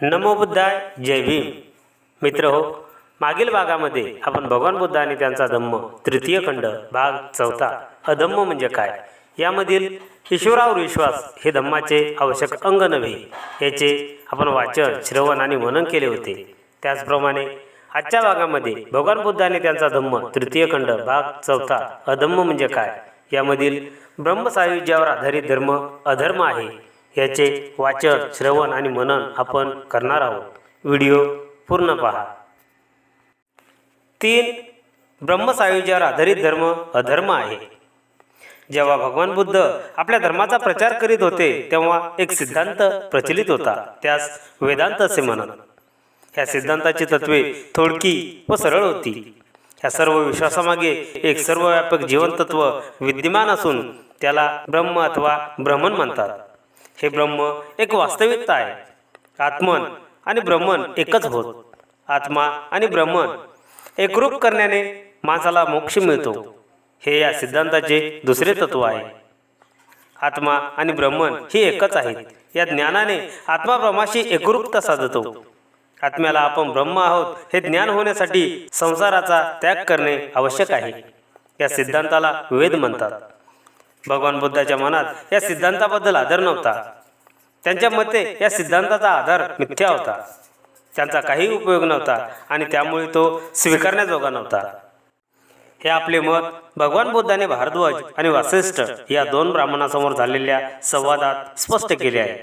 नमो बुद्धाय, जय भीम. मित्र हो, मागील भागामध्ये आपण भगवान बुद्ध आणि त्यांचा धम्म तृतीय खंड भाग चौथा अधम्म म्हणजे काय यामधील ईश्वरावर विश्वास हे धम्माचे आवश्यक अंग नव्हे याचे आपण वाचन, श्रवण आणि मनन केले होते. त्याचप्रमाणे आजच्या भागामध्ये भगवान बुद्ध आणि त्यांचा धम्म तृतीय खंड भाग चौथा अधम्म म्हणजे काय यामधील ब्रह्मसायुज्यावर आधारित धर्म अधर्म आहे याचे वाचन, श्रवण आणि मनन आपण करणार आहोत. व्हिडिओ पूर्ण पहा. 3. ब्रह्मसायुज्यावर आधारित धर्म अधर्म आहे. जेव्हा भगवान बुद्ध आपल्या धर्माचा प्रचार करीत होते तेव्हा एक सिद्धांत प्रचलित होता, त्यास वेदांत असे म्हणत. ह्या सिद्धांताची तत्वे थोडकी व सरळ होती. ह्या सर्व विश्वासामागे एक सर्वव्यापक जीवनतत्व विद्यमान असून त्याला ब्रह्म अथवा ब्रह्मन म्हणतात. हे ब्रह्म एक वास्तविकता आहे. आत्मन आणि ब्रह्मन एकच होत. आत्मा आणि ब्रह्मन एकरूप करण्याने माणसाला मोक्ष मिळतो. हे या सिद्धांताचे दुसरे तत्व आहे. आत्मा आणि ब्रह्मन ही एकच आहेत. या ज्ञानाने आत्मा ब्रह्माशी एकरूपता साधतो. आत्म्याला आपण ब्रह्म आहोत हे ज्ञान होण्यासाठी संसाराचा त्याग करणे आवश्यक आहे. या सिद्धांताला वेद म्हणतात. भगवान बुद्धाच्या मनात या सिद्धांताबद्दल आदर नव्हता. त्यांच्या मते या सिद्धांताचा आधार मिथ्या होता. त्यांचा काही उपयोग नव्हता आणि त्यामुळे तो स्वीकारण्याजोगा नव्हता. हे आपले मत भगवान बुद्धाने भारद्वाज आणि वासिष्ठ या 2 ब्राह्मणांसमोर झालेल्या संवादात स्पष्ट केले आहे.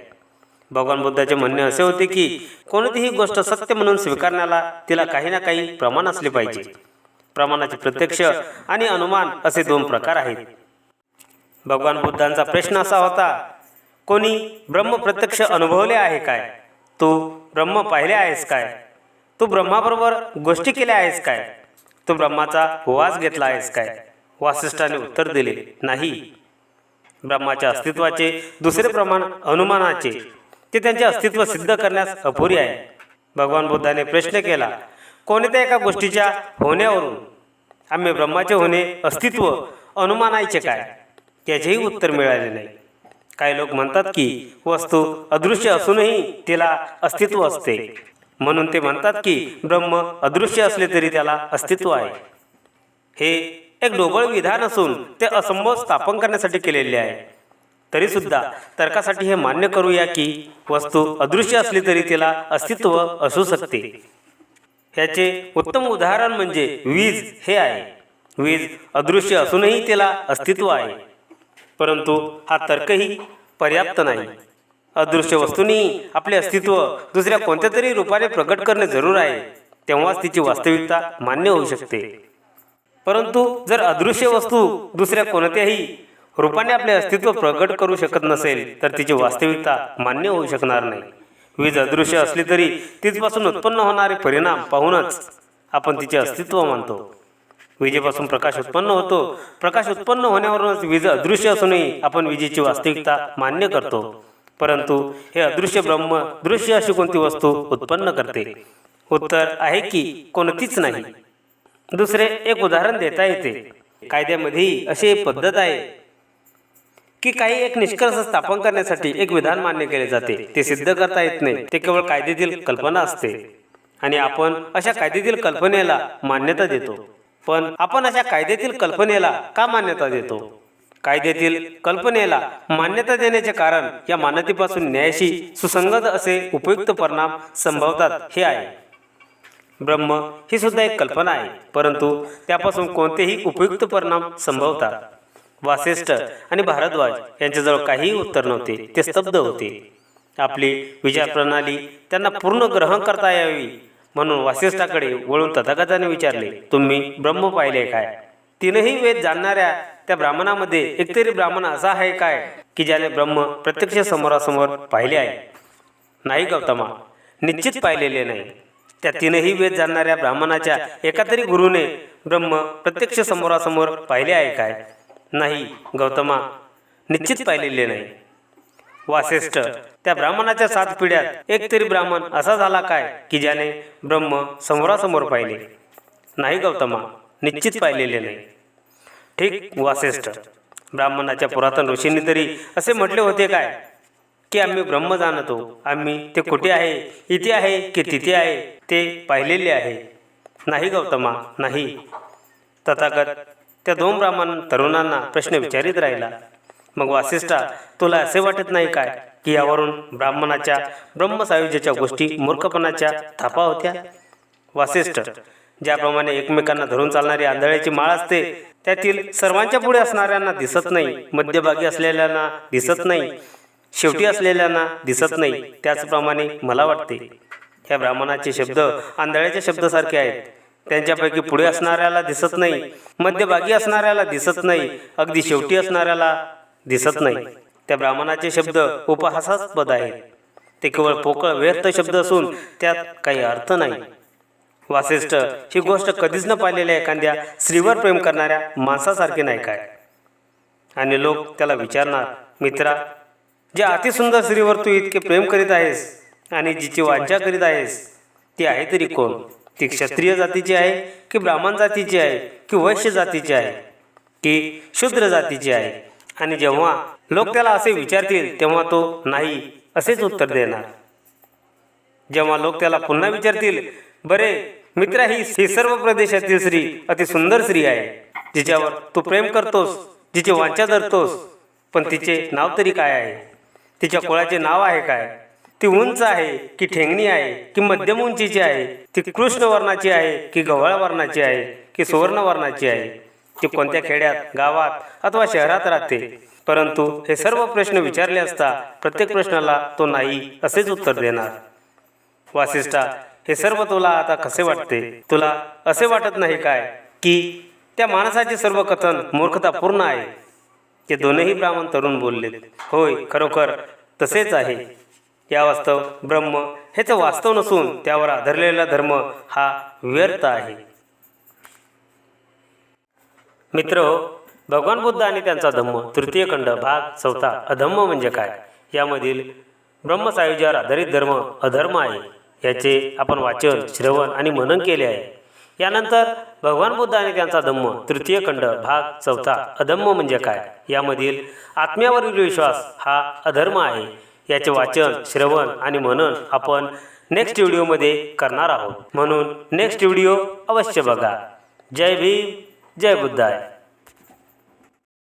भगवान बुद्धाचे म्हणणे असे होते की कोणतीही गोष्ट सत्य म्हणून स्वीकारण्याला तिला काही ना काही प्रमाण असले पाहिजे. प्रमाणाचे प्रत्यक्ष आणि अनुमान असे 2 प्रकार आहेत. भगवान बुद्धांचा प्रश्न असा होता, कोणी ब्रह्म प्रत्यक्ष अनुभवले आहे काय? तू ब्रह्म पाहिले आहेस काय? तू ब्रह्माबरोबर गोष्टी केल्या आहेस काय? तू ब्रह्माचा वास घेतला आहेस काय? वासिष्ठाने उत्तर दिले, नाही. ब्रह्माच्या अस्तित्वाचे दुसरे प्रमाण अनुमानाचे, ते त्यांचे अस्तित्व सिद्ध करण्यास अपुरी आहे. भगवान बुद्धाने प्रश्न केला, कोणत्या एका गोष्टीच्या होण्यावरून आम्ही ब्रह्माचे होणे अस्तित्व अनुमानायचे काय? त्याचेही उत्तर मिळाले नाही. काही लोक म्हणतात की वस्तू अदृश्य असूनही तिला अस्तित्व असते, म्हणून ते म्हणतात की ब्रह्म अदृश्य असले तरी त्याला अस्तित्व आहे. हे एक ढोबळ विधान असून ते असंभव स्थापन करण्यासाठी केलेले आहे. तरीसुद्धा तर्कासाठी हे मान्य करूया की वस्तू अदृश्य असली तरी तिला अस्तित्व असू शकते. ह्याचे उत्तम उदाहरण म्हणजे वीज हे आहे. वीज अदृश्य असूनही तिला अस्तित्व आहे, परंतु हा तर्कही पर्याप्त नाही. अदृश्य वस्तूंनी आपले अस्तित्व दुसऱ्या कोणत्या तरी रूपाने प्रकट करणे जरूर आहे, तेव्हाच तिची वास्तविकता मान्य होऊ शकते. परंतु जर अदृश्य वस्तू दुसऱ्या कोणत्याही रूपाने आपले अस्तित्व प्रकट करू शकत नसेल तर तिची वास्तविकता मान्य होऊ शकणार नाही. वीज अदृश्य असली तरी तिचपासून उत्पन्न होणारे परिणाम पाहूनच आपण तिचे अस्तित्व मानतो. विजेपासून प्रकाश उत्पन्न होतो. प्रकाश उत्पन्न होण्यावरूनच वीज अदृश्य असूनही आपण विजेची वास्तविकता मान्य करतो. परंतु हे अदृश्य ब्रह्म दृश्य अशी कोणती वस्तू उत्पन्न करते? उत्तर आहे की कोणतीच नाही. दुसरे एक उदाहरण देता येते. कायद्यामध्येही अशी एक पद्धत आहे की काही एक निष्कर्ष स्थापन करण्यासाठी एक विधान मान्य केले जाते. ते सिद्ध करता येत नाही, ते केवळ कायद्यातील कल्पना असते आणि आपण अशा कायद्यातील कल्पनेला मान्यता देतो. पण आपण अशा कायद्यातील कल्पनेला का मान्यता देतो? कायद्यातील कल्पनेला मान्यता देण्याचे कारण या मान्यतेपासून न्यायाशी सुसंगत असे उपयुक्त परिणाम संभवतात हे आहे. ब्रह्म ही सुद्धा एक कल्पना आहे, परंतु त्यापासून कोणतेही उपयुक्त परिणाम संभवतात. वासिष्ठ आणि भारद्वाज यांच्याजवळ काहीही उत्तर नव्हते. ते स्तब्ध होते. आपली विचारप्रणाली त्यांना पूर्ण ग्रहण करता यावी म्हणून वासिष्ठाकडे वळून तथागताने विचारले, तुम्ही ब्रह्म पाहिले काय? 3ही वेद जाणणाऱ्या त्या ब्राह्मणामध्ये एकतरी ब्राह्मण असा आहे काय की ज्याने ब्रह्म प्रत्यक्ष समोरासमोर पाहिले आहे? नाही गौतमा, निश्चित पाहिलेले नाही. त्या 3ही वेद जाणणाऱ्या ब्राह्मणाच्या एका तरी गुरुने ब्रह्म प्रत्यक्ष समोरासमोर पाहिले आहे काय? नाही गौतमा, निश्चित पाहिलेले नाही. वासिष्ठ, त्या ब्राह्मणाच्या 7 पिढ्यात एक तरी ब्राह्मण असा झाला काय की ज्याने ब्रह्म समोरासमोर पाहिले? नाही गौतमा, निश्चित पाहिलेले नाही. ठीक वासिष्ठ, ब्राह्मणाच्या पुरातन ऋषींनी तरी असे म्हटले होते काय की आम्ही ब्रह्म जाणतो, आम्ही ते कुठे आहे, इथे आहे की तिथे आहे ते पाहिलेले आहे. नाही गौतमा, नाही. तथागत त्या दोन ब्राह्मण तरुणांना प्रश्न विचारित राहिला. मग वासिष्ठा, तुला असे वाटत नाही काय की यावरून ब्राह्मणाच्या ब्रह्मसायुज्याच्या गोष्टी मूर्खपणाच्या थापा होत्या? वासिष्ठ, ज्याप्रमाणे एकमेकांना धरून चालणारी आंधळ्याची माळ असते, त्यातील सर्वांच्या पुढे असणाऱ्यांना दिसत नाही, मध्यभागी असलेल्यांना दिसत नाही, शेवटी असलेल्यांना दिसत नाही, त्याचप्रमाणे मला वाटते ह्या ब्राह्मणाचे शब्द आंधळ्याच्या शब्दासारखे आहेत. त्यांच्यापैकी पुढे असणाऱ्याला दिसत नाही, मध्यभागी असणाऱ्याला दिसत नाही, अगदी शेवटी असणाऱ्याला दिसत नाही. त्या ब्राह्मणाचे शब्द उपहासास्पद आहेत. ते केवळ पोकळ व्यर्थ शब्द असून त्यात काही अर्थ नाही. वासिष्ठ, ही गोष्ट कधीच न पाहिलेल्या एखाद्या स्त्रीवर प्रेम करणाऱ्या माणसासारखे नाही काय? आणि लोक त्याला विचारणार, मित्रा, ज्या अतिसुंदर स्त्रीवर तू इतके प्रेम करीत आहेस आणि जिची वांछा करीत आहेस, ती आहे तरी कोण? ती क्षत्रिय जातीची आहे की ब्राह्मण जातीची आहे की वैश्य जातीची आहे की शूद्र जातीची आहे? आणि जेव्हा लोक त्याला असे विचारतील तेव्हा तो नाही असेच उत्तर देणार. जेव्हा लोक त्याला पुन्हा विचारतील, बरे मित्रा, ही सर्व प्रदेशातील स्त्री अतिसुंदर स्त्री आहे, जिच्यावर तू प्रेम करतोस, जिची वांछा धरतोस, पण तिचे नाव तरी काय आहे? तिच्या कुळाचे नाव आहे काय? ती उंच आहे की ठेंगणी आहे की मध्यम उंचीची आहे? ती कृष्ण वर्णाची आहे की गव्हाळ वर्णाची आहे की सुवर्ण वर्णाची आहे? ती कोणत्या खेड्यात, गावात अथवा शहरात राहते? परंतु हे सर्व प्रश्न विचारले असता प्रत्येक प्रश्नाला तो नाही असेच उत्तर देणार. वासिष्ठा, हे सर्व तुला आता कसे वाटते? तुला असे वाटत नाही काय की त्या माणसाचे सर्व कथन मूर्खतापूर्ण आहे? ते दोनही ब्राह्मण तरुण बोलले, होय, खरोखर तसेच आहे. या वास्तव ब्रह्म हेच वास्तव नसून त्यावर आधारलेला धर्म हा व्यर्थ आहे. मित्र, भगवान बुद्ध आणि त्यांचा धम्म, तृतीय खंड, भाग 4, अधम्म म्हणजे काय, यामधील ब्रह्मसायुज्यावर आधारित धर्म अधर्म आहे, याचे आपण वाचन, श्रवण आणि मनन केले आहे. यानंतर भगवान बुद्ध आणि त्यांचा धम्म, तृतीय खंड, भाग 4, अधम्म म्हणजे काय, यामधील आत्म्यावरील विश्वास हा अधर्म आहे, याचे वाचन, श्रवण आणि मनन आपण नेक्स्ट व्हिडिओमध्ये करणार आहोत. म्हणून नेक्स्ट व्हिडिओ अवश्य बघा. जय भीम, जय बुद्धाय.